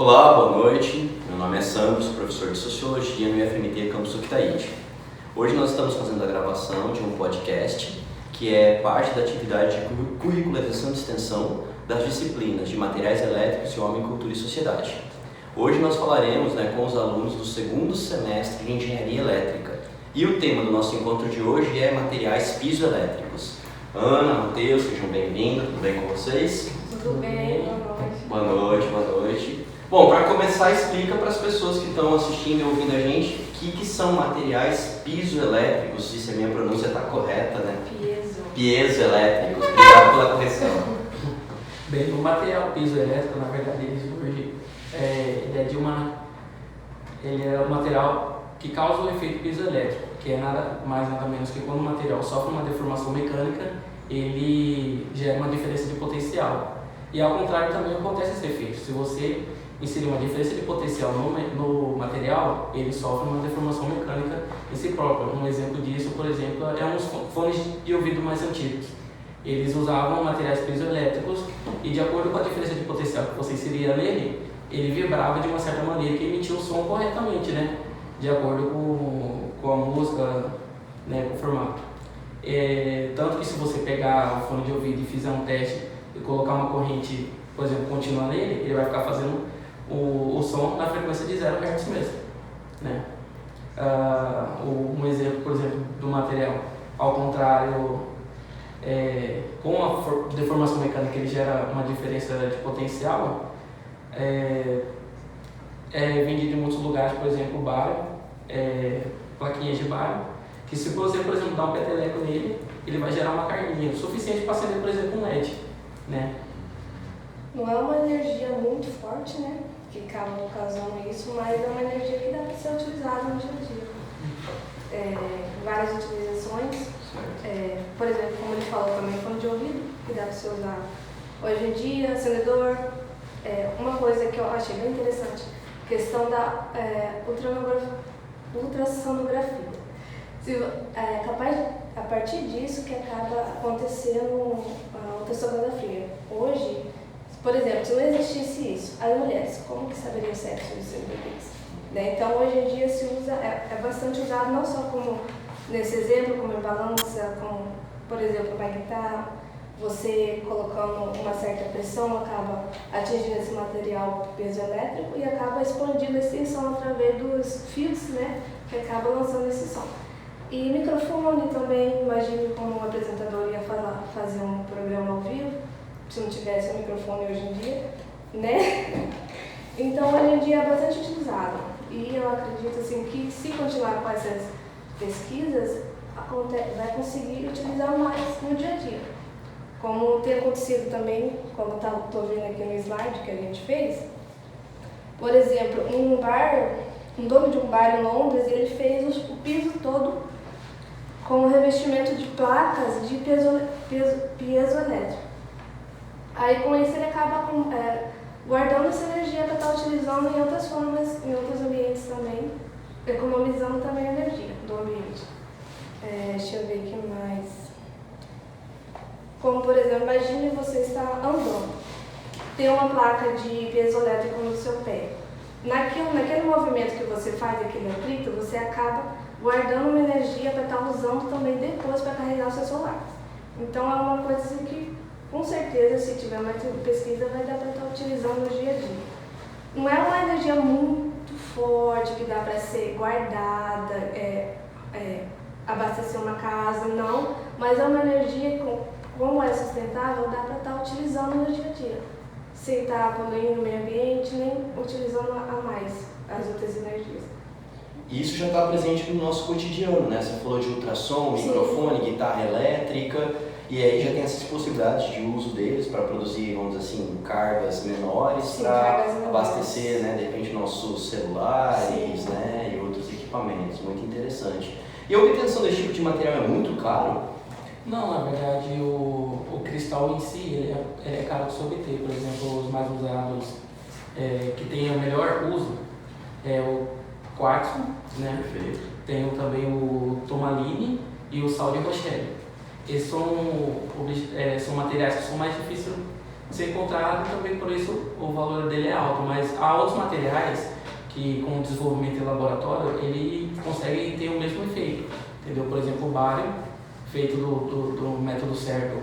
Olá, boa noite. Meu nome é Sandro, sou professor de Sociologia no IFMT Campus Octaíde. Hoje nós estamos fazendo a gravação de um podcast que é parte da atividade de curricularização de extensão das disciplinas de Materiais Elétricos e Homem, Cultura e Sociedade. Hoje nós falaremos com os alunos do segundo semestre de Engenharia Elétrica. E o tema do nosso encontro de hoje é materiais piezoelétricos. Ana, Matheus, sejam bem-vindos, tudo bem com vocês? Tudo bem, boa noite. Boa noite, boa noite. Bom, para começar, explica para as pessoas que estão assistindo e ouvindo a gente o que são materiais piezoelétricos, se a minha pronúncia está correta, né? Piezoelétricos, obrigado pela correção. Bem, o material piezoelétrico, na verdade, ele é um material que causa o efeito piezoelétrico, que é nada mais nada menos que quando o material sofre uma deformação mecânica, ele gera uma diferença de potencial. E ao contrário também acontece esse efeito. Se você inserir uma diferença de potencial no material, ele sofre uma deformação mecânica em si próprio. Um exemplo disso, por exemplo, é uns fones de ouvido mais antigos. Eles usavam materiais piezoelétricos e, de acordo com a diferença de potencial que você inseria nele, ele vibrava de uma certa maneira que emitia o som corretamente, né? De acordo com a música, com o formato. Tanto que se você pegar o fone de ouvido e fizer um teste e colocar uma corrente, por exemplo, contínua nele, ele vai ficar fazendo o som na frequência de 0 Hz mesmo, né? Um exemplo, por exemplo, do material, ao contrário, com a deformação mecânica ele gera uma diferença de potencial, é vendido em muitos lugares, por exemplo, bário, plaquinhas de bário, que se você, por exemplo, dar um peteleco nele, ele vai gerar uma carguinha, o suficiente para acender, por exemplo, um LED, né? Não é uma energia muito forte, né? Que acaba causando isso, mas é uma energia que dá para ser utilizada no dia a dia. Várias utilizações, por exemplo, como ele falou também, fone de ouvido, que dá para ser usado hoje em dia, acendedor. Uma coisa que eu achei bem interessante, questão da ultrassonografia. A partir disso que acaba acontecendo a ultrassonografia. Hoje, por exemplo, se não existisse isso, as mulheres, como que saberiam o sexo dos seus bebês? Então, hoje em dia se usa, é bastante usado não só como nesse exemplo, como em balança, como, por exemplo, uma guitarra, você colocando uma certa pressão acaba atingindo esse material piezoelétrico e acaba expandindo esse som através dos fios, né, que acaba lançando esse som. E microfone também, imagine como um apresentador ia fazer um programa ao vivo, se não tivesse um microfone hoje em dia, né? Então, hoje em dia é bastante utilizado. E eu acredito assim, que se continuar com essas pesquisas, vai conseguir utilizar mais no dia a dia. Como tem acontecido também, como estou vendo aqui no slide que a gente fez, por exemplo, um dono de um bar em Londres, ele fez o piso todo com revestimento de placas de piezoelétrico. Aí com isso ele acaba guardando essa energia para estar utilizando em outras formas, em outros ambientes também, economizando também a energia do ambiente. Deixa eu ver o que mais. Como por exemplo, imagine você estar andando, tem uma placa de piezoelétrico no seu pé. Naquele movimento que você faz, aquele atrito, você acaba guardando uma energia para estar usando também depois para carregar o seu celular. Então é uma coisa assim que, com certeza, se tiver mais pesquisa, vai dar para estar utilizando no dia a dia. Não é uma energia muito forte que dá para ser guardada, abastecer uma casa, não, mas é uma energia que, como é sustentável, dá para estar utilizando no dia a dia, sem estar poluindo o meio ambiente, nem utilizando a mais as outras energias. E isso já está presente no nosso cotidiano, né? Você falou de ultrassom, microfone, guitarra elétrica, e aí já tem essas possibilidades de uso deles para produzir, vamos dizer assim, cargas menores para abastecer, né, de repente, nossos celulares, né, e outros equipamentos. Muito interessante. E a obtenção desse tipo de material é muito caro? Não, na verdade, o cristal em si, ele é caro de se obter. Por exemplo, os mais usados, que tem o melhor uso, é o quartzo, né? Perfeito. Tem também o tourmaline e o sal de Rochelle. Esses são materiais que são mais difíceis ser encontrado e também por isso o valor dele é alto. Mas há outros materiais que com o desenvolvimento em laboratório ele consegue ter o mesmo efeito, entendeu? Por exemplo, o bário, feito do método certo,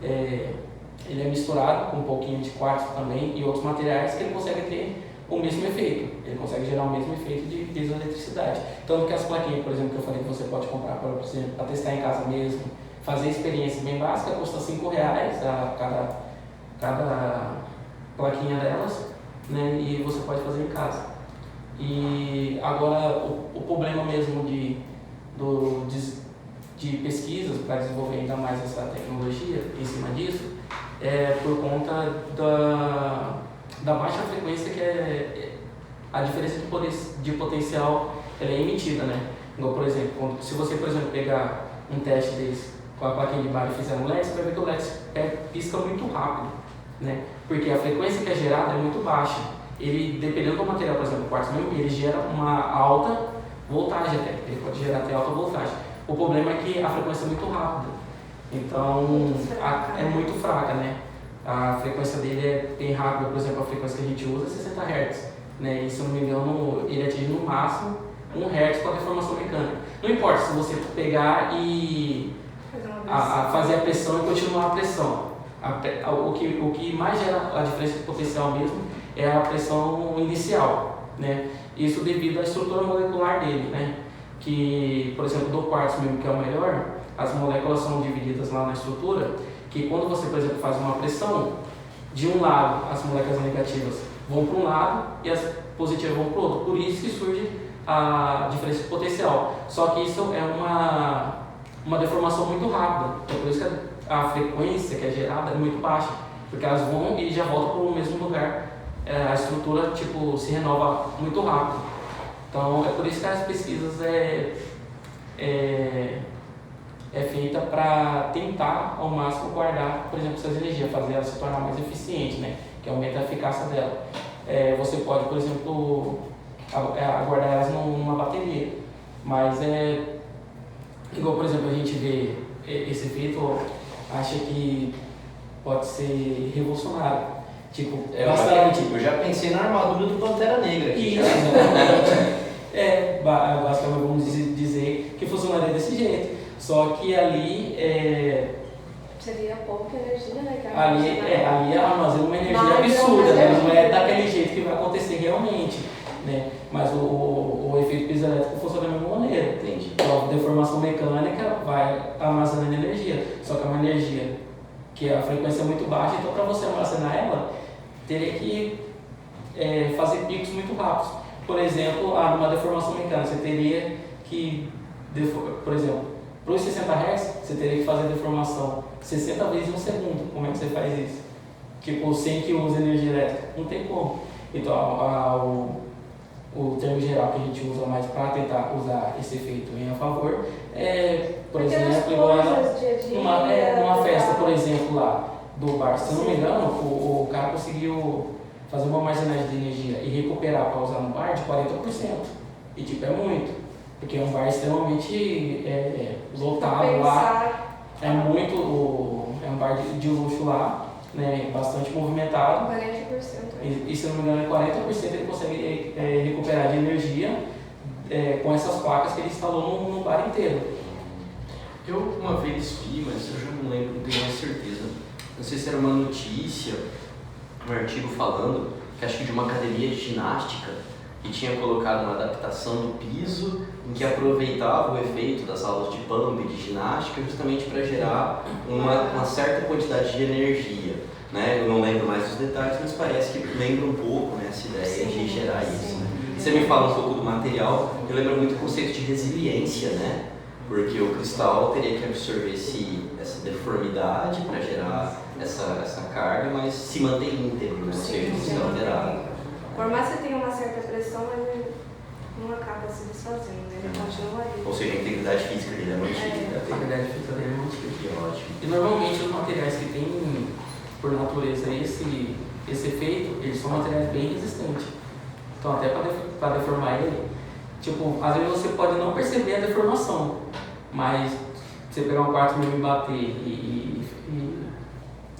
ele é misturado com um pouquinho de quartzo também e outros materiais que ele consegue ter o mesmo efeito, ele consegue gerar o mesmo efeito de piezoeletricidade. Tanto que as plaquinhas, por exemplo, que eu falei que você pode comprar para testar em casa mesmo, fazer experiência bem básica, custa R$5 cada plaquinha delas, né? E você pode fazer em casa. E agora o problema mesmo de pesquisas para desenvolver ainda mais essa tecnologia em cima disso é por conta da baixa frequência que a diferença de potencial ela é emitida, né? Igual, por exemplo, se você, por exemplo, pegar um teste desse com a plaquinha de bário e fizer um LED, você vai ver que o LED pisca muito rápido, né? Porque a frequência que é gerada é muito baixa. Ele, dependendo do material, por exemplo, o quartzo mesmo, ele gera uma alta voltagem até, ele pode gerar até alta voltagem. O problema é que a frequência é muito rápida, então é muito fraca, né? A frequência dele é bem rápida, por exemplo, a frequência que a gente usa é 60 Hz, né? E se eu não me engano, ele atinge no máximo 1 Hz com a deformação mecânica. Não importa se você pegar e fazer a pressão e continuar a pressão. O que mais gera a diferença de potencial mesmo é a pressão inicial, né? Isso devido à estrutura molecular dele, né? Que, por exemplo, do quartzo mesmo, que é o melhor, as moléculas são divididas lá na estrutura, que quando você, por exemplo, faz uma pressão, de um lado as moléculas negativas vão para um lado e as positivas vão para o outro. Por isso que surge a diferença de potencial. Só que isso é uma deformação muito rápida. Então, por isso que a frequência que é gerada é muito baixa, porque elas vão e já voltam para o mesmo lugar. A estrutura tipo, se renova muito rápido. Então, é por isso que as pesquisas é feita para tentar ao máximo guardar, por exemplo, essas energias, fazer ela se tornar mais eficiente, né? Que aumenta a eficácia dela. Você pode, por exemplo, guardar elas numa bateria, mas igual, por exemplo, a gente vê esse efeito, acha que pode ser revolucionário. Tipo, eu já pensei na armadura do Pantera Negra aqui. Isso, basicamente vamos dizer que funcionaria desse jeito. Só que ali seria pouca energia, né? Ali armazena uma energia absurda, né? Não é daquele jeito que vai acontecer realmente, né? Mas o efeito piezoelétrico funciona da mesma maneira. Entendi. Então, a deformação mecânica vai armazenando energia, só que é uma energia que a frequência é muito baixa, então para você armazenar ela, teria que fazer picos muito rápidos. Por exemplo, numa deformação mecânica, você teria que, por exemplo, para os 60 Hz, você teria que fazer deformação 60 vezes em um segundo. Como é que você faz isso? Tipo, sem que use energia elétrica? Não tem como. Então, o termo geral que a gente usa mais para tentar usar esse efeito em a favor por exemplo, numa festa, por exemplo, lá do bar, se eu não me engano, o cara conseguiu fazer uma armazenagem de energia e recuperar para usar no bar de 40%. E tipo, é muito, porque é um bar extremamente lotado lá, é um bar de luxo lá, né, bastante movimentado. 40%. E se eu não me engano, 40% ele consegue recuperar de energia com essas placas que ele instalou no bar inteiro. Eu uma vez vi, mas eu já não lembro, não tenho mais certeza. Não sei se era uma notícia, um artigo falando que acho que de uma academia de ginástica que tinha colocado uma adaptação no piso em que aproveitava o efeito das aulas de pump e de ginástica justamente para gerar uma certa quantidade de energia, né? Eu não lembro mais dos detalhes, mas parece que lembra um pouco, né, essa ideia de gerar isso. Né? Você me fala um pouco do material, eu lembro muito o conceito de resiliência, né? Porque o cristal teria que absorver essa deformidade para gerar essa carga, mas se mantém íntegro, né? Ou seja, não se alterado. Por mais que tenha uma certa pressão, ele não acaba se desfazendo, ele continua ali. Ou seja, a integridade física dele é mantida. A integridade física dele é mantida. Que ótimo. E normalmente os materiais que têm, por natureza, esse efeito, eles são materiais bem resistentes. Então, até para deformar ele, tipo, às vezes você pode não perceber a deformação, mas você pegar um quartzo mesmo e bater e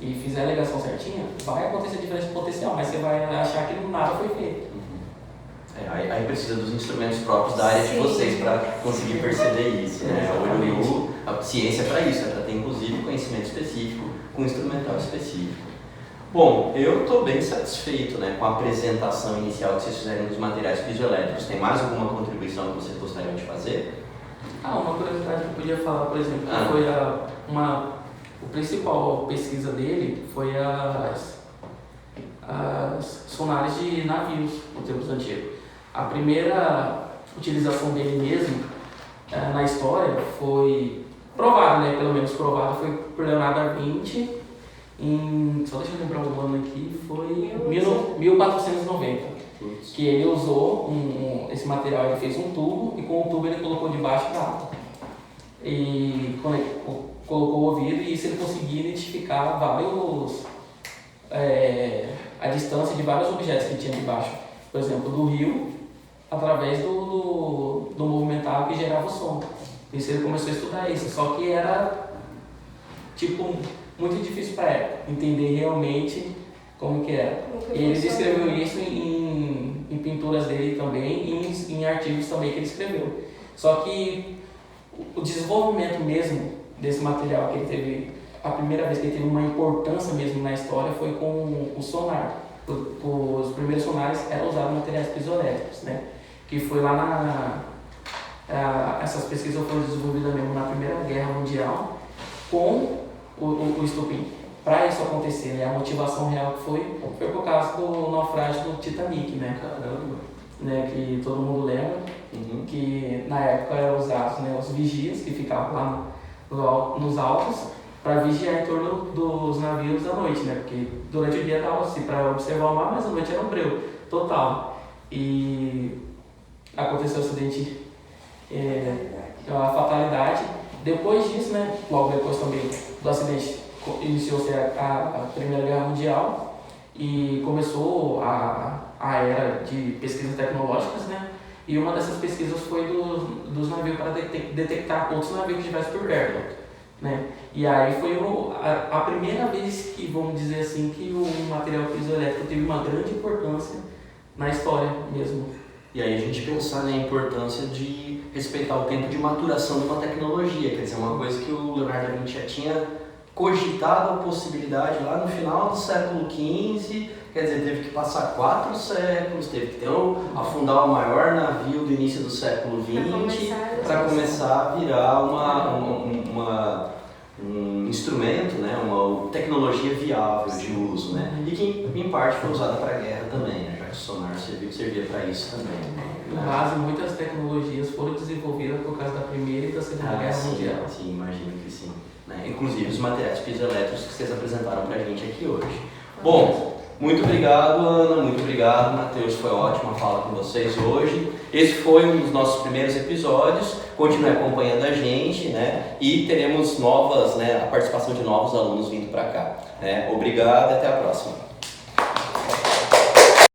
e fizer a alegação certinha, vai acontecer diferença de potencial, mas você vai achar que nada foi feito. Aí precisa dos instrumentos próprios da área de vocês para conseguir perceber isso, né? A ciência é para isso, é para ter inclusive conhecimento específico com instrumental específico. Bom, eu estou bem satisfeito, né, com a apresentação inicial que vocês fizeram dos materiais piezoelétricos. Tem mais alguma contribuição que vocês gostariam de fazer? Uma curiosidade que eu podia falar, por exemplo, foi a principal pesquisa dele foi as sonares de navios no tempos antigos. A primeira utilização dele mesmo na história foi provada, né? Pelo menos provada foi por Leonardo da Vinci só deixa eu lembrar o ano aqui, foi 1490, que ele usou esse material, ele fez um tubo e com o tubo ele colocou debaixo da água e colocou o ouvido e isso ele conseguia identificar a distância de vários objetos que tinha debaixo, por exemplo, do rio, através do movimentar que gerava o som. Isso ele começou a estudar isso, só que era muito difícil para ele entender realmente como que era. Ele descreveu isso em pinturas dele também e em artigos também que ele escreveu. Só que o desenvolvimento mesmo desse material que ele teve, a primeira vez que ele teve uma importância mesmo na história foi com o sonar. Os primeiros sonares eram usados materiais piezoelétricos, né? Que foi lá essas pesquisas foram desenvolvidas mesmo na Primeira Guerra Mundial com o estupim. Para isso acontecer, né, a motivação real que foi por causa do naufrágio do Titanic, né? Caramba! Né, que todo mundo lembra, que na época eram usados, né, os vigias que ficavam lá nos altos para vigiar em torno dos navios à noite, né? Porque durante o dia estava assim para observar o mar, mas à noite era um breu total. E aconteceu o acidente, a fatalidade. Depois disso, né, logo depois também do acidente, iniciou-se a Primeira Guerra Mundial e começou a era de pesquisas tecnológicas, né? E uma dessas pesquisas foi dos navios para detectar outros navios que estivessem por perto, né? E aí foi a primeira vez que, vamos dizer assim, que o material piezoelétrico teve uma grande importância na história mesmo. E aí a gente pensar na importância de respeitar o tempo de maturação de uma tecnologia, quer dizer, uma coisa que o Leonardo da Vinci já tinha cogitado a possibilidade lá no final do século XV, quer dizer, teve que passar 4 séculos, teve que afundar o maior navio do início do século XX para começar a virar um instrumento, né, uma tecnologia viável de uso, né, e que em parte foi usada para a guerra também, né, já que o sonar servia para isso também. No caso, muitas tecnologias foram desenvolvidas por causa da Primeira e da Segunda Guerra Mundial. Sim, imagino que sim. Né? Inclusive os materiais piezoelétricos que vocês apresentaram para a gente aqui hoje. Bom, muito obrigado, Ana, muito obrigado, Matheus, foi ótimo a fala com vocês hoje. Esse foi um dos nossos primeiros episódios, continue acompanhando a gente, né? E teremos a participação de novos alunos vindo para cá. Né? Obrigado e até a próxima.